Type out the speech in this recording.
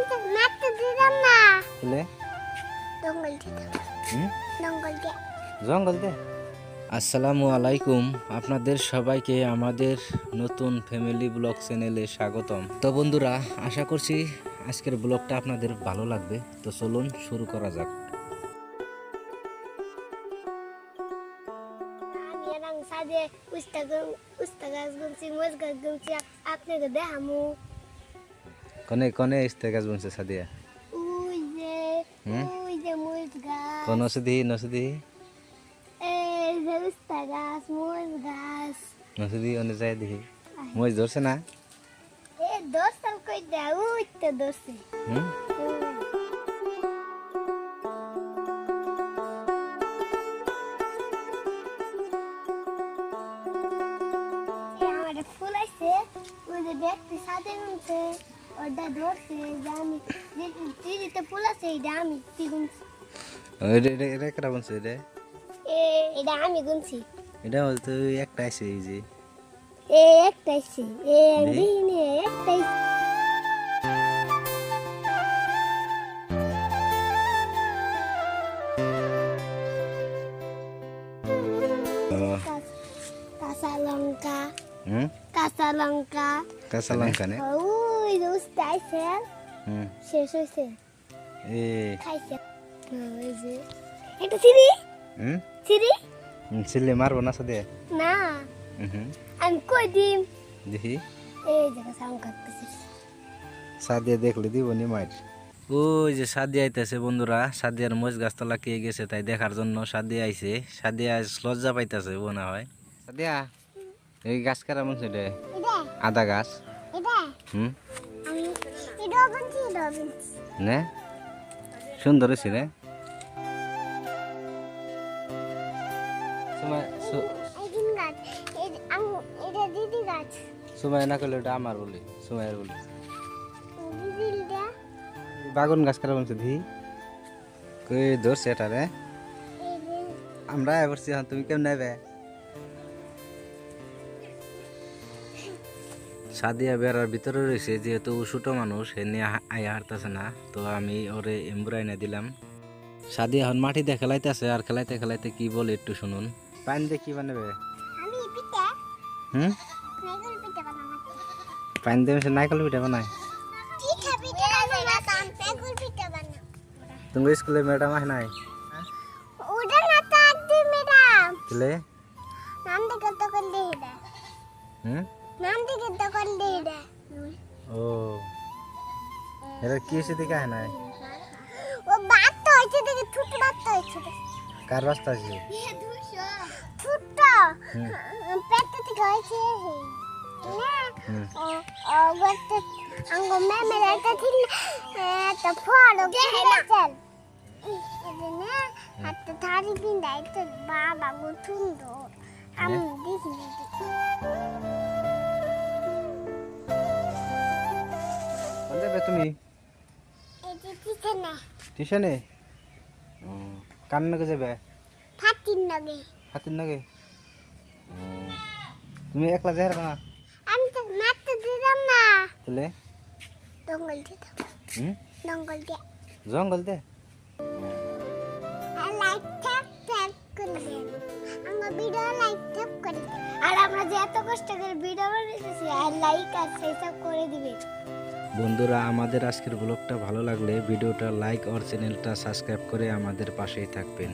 তো মারতে দিলাম না। বলে জঙ্গল দিতে। জঙ্গল দে। জঙ্গল দে। আসসালামু আলাইকুম, আপনাদের সবাইকে আমাদের নতুন ফ্যামিলি ব্লগ চ্যানেলে স্বাগতম। তো বন্ধুরা, আশা করছি আজকের ব্লগটা আপনাদের ভালো লাগবে। তো চলুন শুরু করা যাক। আমি রং সাজে উস্তা গাছ গুনছি, মোজ গাছ গুনছি, আপনাকে দেখামু। কনে কনে ইস্তে গাছ বনছে সাদিয়া? ওই যে মোজ গাছ। কোন নসদি নসদি এই যে উস্তা গাছ, মোজ গাছ। নসদি অনে যায় দেখি। মই ধরছে না? এ দোস্তাল কই দে, ওই তো দোস্তে। হুম আমার ফুল আছে, ওই যে দেখতে সাথে গুনছে, ওটা ধরছে যে আমি দিদিতে ফুল আছে, এটা আমি গুনছি। এটা কেটা বনছে এটা? এটা আমি গুনছি। এটা বলতে একটা আছে এই যে একটাই আছে, দিনে একটাই। কাঁচা লঙ্কা, হুম কাঁচা লঙ্কা, কাঁচা লঙ্কা নে ওই যে উস্তে আইছে, হুম শেষ হয়েছে, এ খাইছে। ওই যে একটা চিড়ি, হুম চিড়ি ছিলে মারবো না সাদিয়া? না, হুম আমি কই দিম। দেখি এই যে কাঁচা লঙ্কা খাইছে। সাদিয়া দেখলে দিব নি মার। ওই যে সাদিয়া আইতেছে বন্ধুরা, সাদিয়ার মজ গাছতলা কে গেছে তাই দেখার জন্য সাদিয়া আইছে। সাদিয়া লজ্জা পাইতেছে মনে হয়। সাদিয়া, এই গাছ কারা মনছে রে? এটা আদা গাছ। এটা হুম আমি এটা গুনছি, এটা গুনছি। নে সুন্দর হয়েছে রে। এইদিন গাছ, এটা দিদি গাছ, সময় না করলে ওটা আমার বলি, সময়ের বলি। দিদিটা বাগুন গাছ কারা মনছে দি কই ধরছে এটা রে? এই যে আমরা এবারছি, হ্যাঁ তুমি কেমন নেবে? সাদিয়া বেড়ার ভিতরে রয়েছে, যেহেতু ছোট মানুষ এ নিয়ে আয়া হারতেছে না, তো আমি ওরে এমব্রাই না দিলাম। সাদিয়া এখন মাটি দিয়ে খেলাইতেছে, আর খেলাইতে খেলাইতে কি বলে একটু শুনুন। পানি দিয়ে কি বানাবে? আমি পিঠা, হুম নাইকল পিঠা বানাবো। পানি দিয়ে নাইকল পিঠা বানায়? পিঠা বানাবো, নাইকল পিঠা বানাবো। তুমি স্কুলে ম্যাডাম আয় নাই? ওটা না তাদি ম্যাডাম, দিলে নাম দেখে তো করলে এটা, হুম নাম দেখে তো করলে এটা। ও এটা কি এসে দিকে আয় নাই? ও বাত তো হয়েছে, দেখে ছোট বাত তো হয়েছে, কার রাস্তা আছে? ছোট হুম পেট থেকে হয়েছে না। হুম ও বলতে আঙ্গ ম্যামের একটা ছিল, একটা ফটো চল এটা না, একটা থারি পিন্ডাই তো বাবা গো সুন্দর, আমি দেখিনি। কোন যাবে তুমি? এটা পিছনে টিউশনে? কার নাকি যাবে? ফাটির লাগে। হাতির নাকি? তুমি একলা যাই না? আমি তো মারতে দিলাম না। তাহলে জঙ্গল দিতে। হুম জঙ্গল দিয়ে। জঙ্গল দে। আর লাইক ট্যাপ করে দেন। আমার ভিডিও লাইক ট্যাপ করে দেন। আর আমরা যে এত কষ্ট করে ভিডিও বানাইতেছি, আর লাইক আর সাবস্ক্রাইব করে দিবেন। বন্ধুরা, আমাদের আজকের ব্লগটা ভালো লাগলে ভিডিওটা লাইক আর চ্যানেলটা সাবস্ক্রাইব করে আমাদের পাশেই থাকবেন।